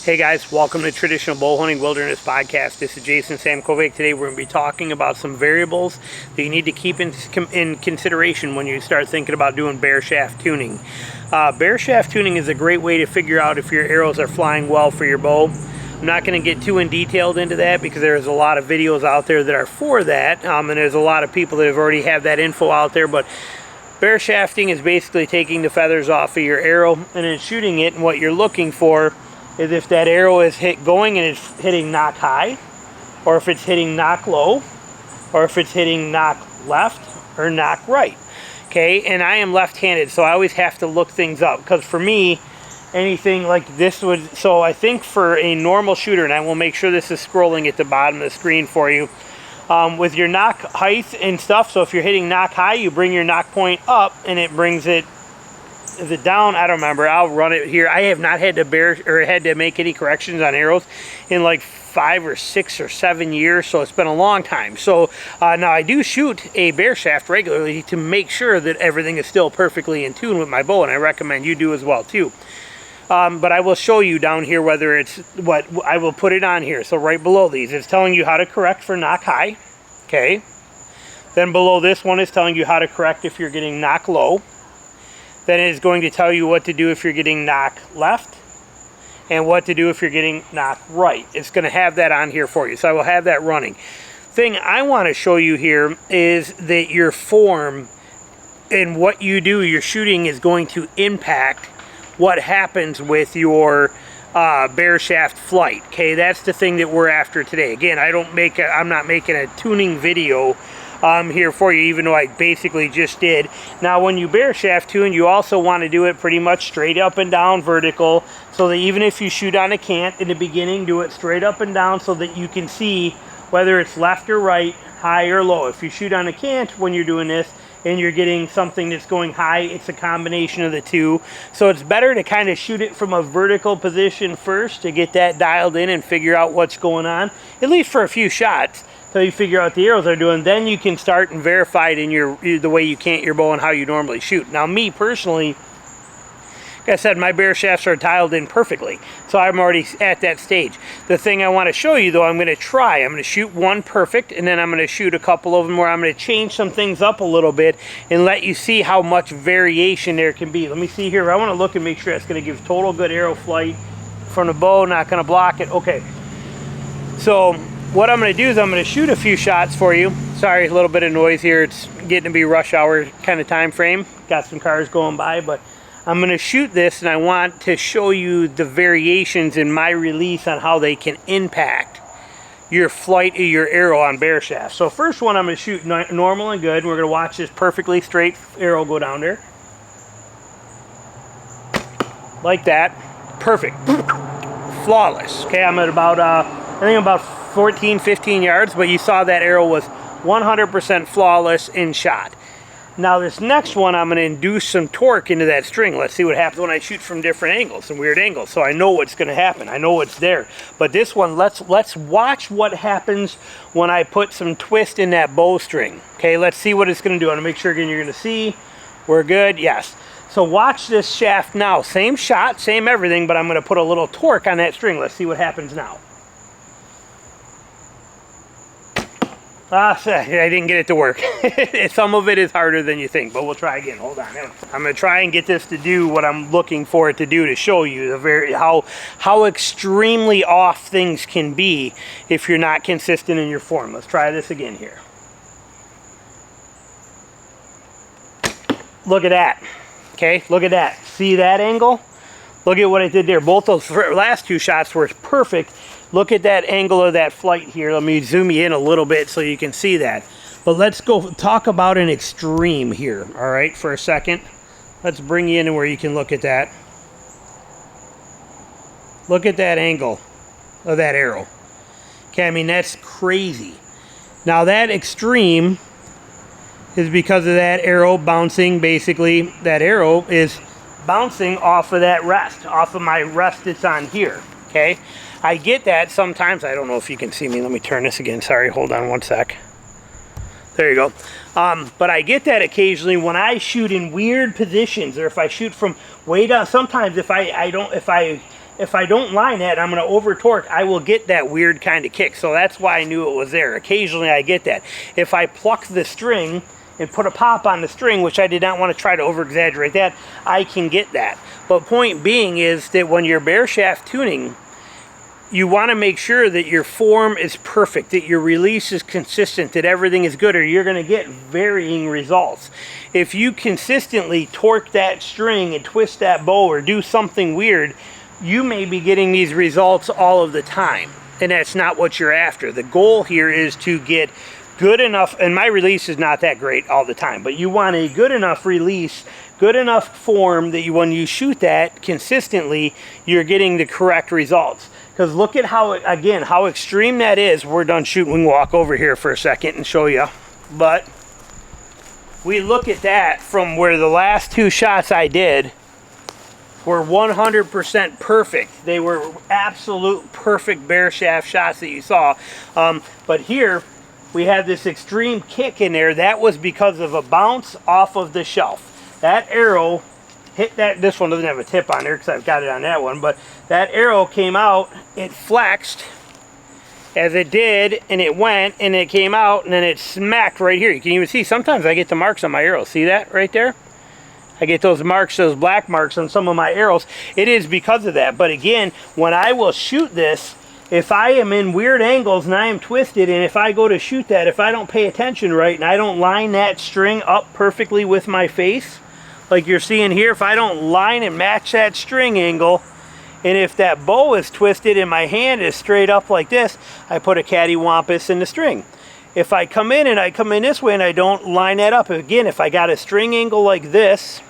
Hey guys, welcome to Traditional Bow Hunting Wilderness Podcast. This is Jason Samkovic. Today we're going to be talking about some variables that you need to keep in consideration when you start thinking about doing bare shaft tuning. Bare shaft tuning is a great way to figure out if your arrows are flying well for your bow. I'm not going to get too detailed into that because there's a lot of videos out there that are for that, and there's a lot of people that have already have that info out there. But bare shafting is basically taking the feathers off of your arrow and then shooting it, and what you're looking for is if that arrow is going and it's hitting knock high, or if it's hitting knock low, or if it's hitting knock left or knock right. Okay, and I am left-handed, so I always have to look things up, because for me, anything like this would, so I think for a normal shooter, and I will make sure this is scrolling at the bottom of the screen for you, with your knock height and stuff, so if you're hitting knock high, you bring your knock point up and it brings it, is it down? I don't remember. I'll run it here. I have not had to make any corrections on arrows in like 5 or 6 or 7 years, so it's been a long time. So now I do shoot a bare shaft regularly to make sure that everything is still perfectly in tune with my bow, and I recommend you do as well too. But I will show you down here whether it's what I will put it on here. So right below these, it's telling you how to correct for knock high. Okay. Then below this one is telling you how to correct if you're getting knock low. Then it is going to tell you what to do if you're getting knock left and what to do if you're getting knock right. It's going to have that on here for you. So I will have that running. Thing I want to show you here is that your form and what you do, your shooting, is going to impact what happens with your bare shaft flight. Okay, that's the thing that we're after today. Again, I'm not making a tuning video here for you, even though I basically just did. Now when you bare shaft tune, you also want to do it pretty much straight up and down vertical, so that even if you shoot on a cant in the beginning, do it straight up and down so that you can see whether it's left or right, high or low. If you shoot on a cant when you're doing this and you're getting something that's going high, it's a combination of the two. So it's better to kind of shoot it from a vertical position first to get that dialed in and figure out what's going on, at least for a few shots, till you figure out what the arrows are doing. Then you can start and verify it in the way you cant your bow and how you normally shoot. Now me personally, like I said, my bare shafts are dialed in perfectly, so I'm already at that stage. The thing I want to show you though, I'm going to shoot one perfect, and then I'm going to shoot a couple of them where I'm going to change some things up a little bit and let you see how much variation there can be. Let me see here. I want to look and make sure it's going to give total good arrow flight from the bow, not going to block it. Okay, so what I'm going to do is I'm going to shoot a few shots for you. Sorry, a little bit of noise here. It's getting to be rush hour kind of time frame. Got some cars going by, but I'm going to shoot this, and I want to show you the variations in my release on how they can impact your flight of your arrow on bare shaft. So first one, I'm going to shoot normal and good. We're going to watch this perfectly straight arrow go down there. Like that. Perfect. Flawless. Okay, I'm at about, I think about 14, 15 yards, but you saw that arrow was 100% flawless in shot. Now this next one, I'm going to induce some torque into that string. Let's see what happens when I shoot from different angles, some weird angles. So I know what's going to happen. I know it's there. But this one, let's watch what happens when I put some twist in that bowstring. Okay, let's see what it's going to do. I want to make sure again you're going to see. We're good. Yes. So watch this shaft now. Same shot, same everything, but I'm going to put a little torque on that string. Let's see what happens now. I didn't get it to work. Some of it is harder than you think, but we'll try again. Hold on. I'm going to try and get this to do what I'm looking for it to do, to show you how extremely off things can be if you're not consistent in your form. Let's try this again here. Look at that. Okay, look at that. See that angle? Look at what I did there. Both those last two shots were perfect. Look at that angle of that flight here. Let me zoom you in a little bit so you can see that. But let's go talk about an extreme here, all right, for a second. Let's bring you in where you can look at that. Look at that angle of that arrow. Okay, I mean, that's crazy. Now that extreme is because of that arrow bouncing. Basically, that arrow is bouncing off of that rest, off of my rest that's on here, okay? I get that sometimes. I don't know if you can see me. Let me turn this again. Sorry, hold on one sec. There you go. But I get that occasionally when I shoot in weird positions, or if I shoot from way down. Sometimes if I if I don't line that, I'm going to over torque, I will get that weird kind of kick. So that's why I knew it was there. Occasionally I get that. If I pluck the string and put a pop on the string, which I did not want to try to over exaggerate that, I can get that. But point being is that when you're bare shaft tuning, you want to make sure that your form is perfect, that your release is consistent, that everything is good, or you're going to get varying results. If you consistently torque that string and twist that bow or do something weird, you may be getting these results all of the time, and that's not what you're after. The goal here is to get good enough, and my release is not that great all the time, but you want a good enough release, good enough form that you, when you shoot that consistently, you're getting the correct results. Because look at how, again, how extreme that is. We're done shooting. We can walk over here for a second and show you. But we look at that from where the last 2 shots I did were 100% perfect. They were absolute perfect bare shaft shots that you saw. But here, we have this extreme kick in there. That was because of a bounce off of the shelf. That arrow hit that. This one doesn't have a tip on there because I've got it on that one, but that arrow came out, it flexed as it did, and it went, and it came out, and then it smacked right here. You can even see, sometimes I get the marks on my arrows. See that right there? I get those marks, those black marks on some of my arrows. It is because of that. But again, when I will shoot this, if I am in weird angles and I am twisted, and if I go to shoot that, if I don't pay attention right and I don't line that string up perfectly with my face, like you're seeing here, if I don't line and match that string angle, and if that bow is twisted and my hand is straight up like this, I put a cattywampus in the string. If I come in and I come in this way and I don't line that up, again, if I got a string angle like this,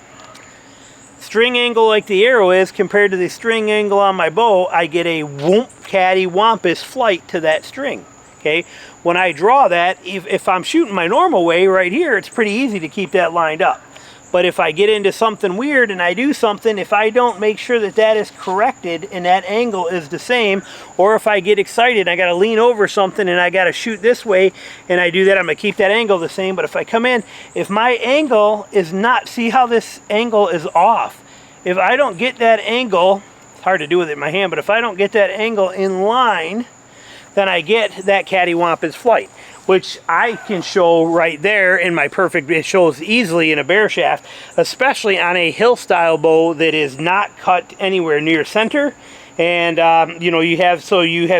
string angle like the arrow is compared to the string angle on my bow, I get a whoomp cattywampus flight to that string. Okay, when I draw that, if I'm shooting my normal way right here, it's pretty easy to keep that lined up. But if I get into something weird and I do something, if I don't make sure that that is corrected and that angle is the same, or if I get excited, I got to lean over something and I got to shoot this way, and I do that, I'm going to keep that angle the same. But if I come in, if my angle is not, see how this angle is off. If I don't get that angle, it's hard to do with it in my hand, but if I don't get that angle in line, then I get that cattywampus flight, which I can show right there in my perfect, it shows easily in a bare shaft, especially on a hill style bow that is not cut anywhere near center. And you know, you have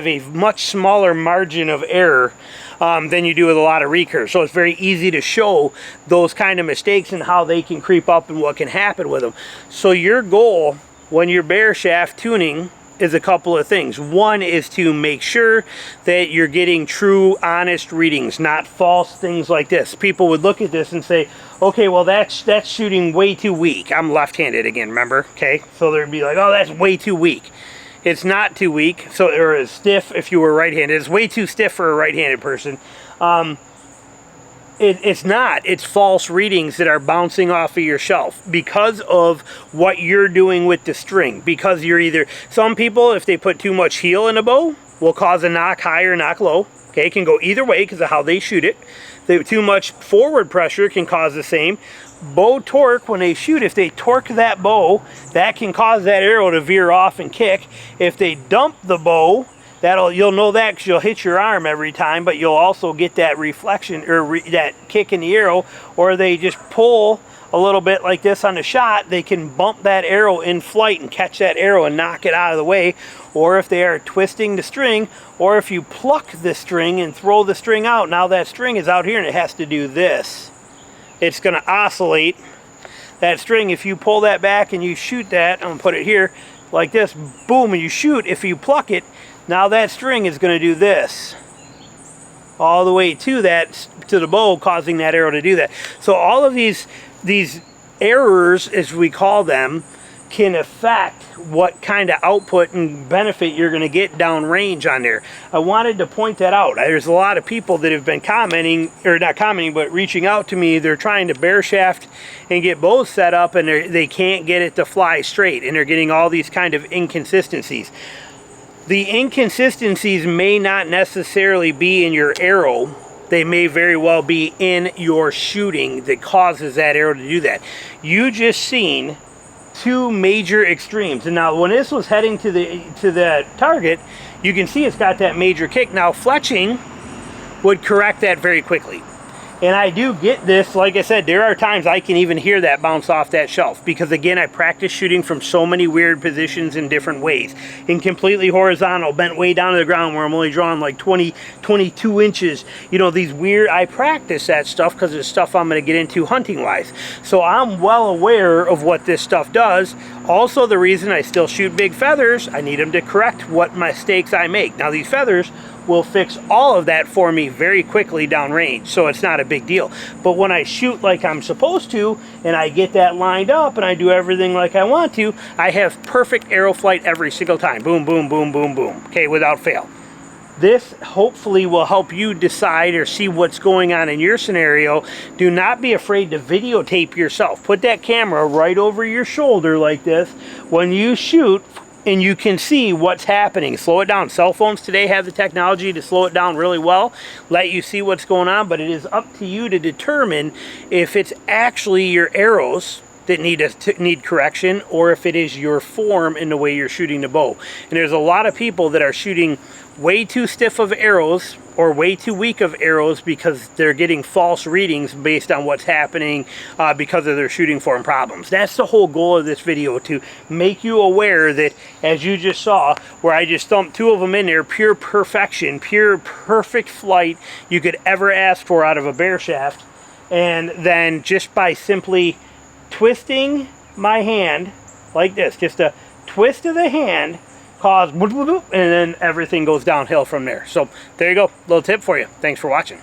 a much smaller margin of error than you do with a lot of recurve. So it's very easy to show those kind of mistakes and how they can creep up and what can happen with them. So your goal when you're bare shaft tuning is a couple of things. One is to make sure that you're getting true, honest readings, not false things like this. People would look at this and say, okay, well that's shooting way too weak. I'm left-handed again, remember? Okay, so they'd be like, oh, that's way too weak. It's not too weak, so, or as stiff if you were right-handed. It's way too stiff for a right-handed person. It's not. It's false readings that are bouncing off of your shelf because of what you're doing with the string. Because you're either, some people, if they put too much heel in a bow, will cause a knock high or knock low. Okay, it can go either way because of how they shoot it. Too much forward pressure can cause the same. Bow torque, when they shoot, if they torque that bow, that can cause that arrow to veer off and kick. If they dump the bow, you'll know that because you'll hit your arm every time, but you'll also get that reflection or that kick in the arrow. Or they just pull a little bit like this on the shot, they can bump that arrow in flight and catch that arrow and knock it out of the way. Or if they are twisting the string, or if you pluck the string and throw the string out, now that string is out here and it has to do this. It's going to oscillate that string. If you pull that back and you shoot that, I'm going to put it here like this, boom, and you shoot, if you pluck it, now that string is going to do this all the way to the bow, causing that arrow to do that. So all of these errors, as we call them, can affect what kind of output and benefit you're going to get downrange on there. I wanted to point that out. There's a lot of people that have been commenting, or not commenting, but reaching out to me. They're trying to bare shaft and get bows set up, and they can't get it to fly straight, and they're getting all these kind of inconsistencies. The inconsistencies may not necessarily be in your arrow. They may very well be in your shooting that causes that arrow to do that. You just seen two major extremes. And now when this was heading to the target, you can see it's got that major kick. Now fletching would correct that very quickly. And I do get this, like I said, there are times I can even hear that bounce off that shelf, because again, I practice shooting from so many weird positions in different ways. In completely horizontal, bent way down to the ground where I'm only drawing like 22 inches. You know, these weird, I practice that stuff because it's stuff I'm going to get into hunting wise. So I'm well aware of what this stuff does. Also, the reason I still shoot big feathers, I need them to correct what mistakes I make. Now these feathers will fix all of that for me very quickly downrange, so it's not a big deal. But when I shoot like I'm supposed to, and I get that lined up and I do everything like I want to, I have perfect arrow flight every single time. Boom, boom, boom, boom, boom. Okay, without fail. This hopefully will help you decide or see what's going on in your scenario. Do not be afraid to videotape yourself. Put that camera right over your shoulder like this when you shoot, and you can see what's happening. Slow it down. Cell phones today have the technology to slow it down really well, let you see what's going on, but it is up to you to determine if it's actually your arrows that need correction, or if it is your form in the way you're shooting the bow. And there's a lot of people that are shooting way too stiff of arrows or way too weak of arrows because they're getting false readings based on what's happening because of their shooting form problems. That's the whole goal of this video, to make you aware that, as you just saw, where I just thumped two of them in there, pure perfection, pure perfect flight you could ever ask for out of a bear shaft. And then just by simply twisting my hand like this, just a twist of the hand, cause and then everything goes downhill from there. So there you go, little tip for you. Thanks for watching.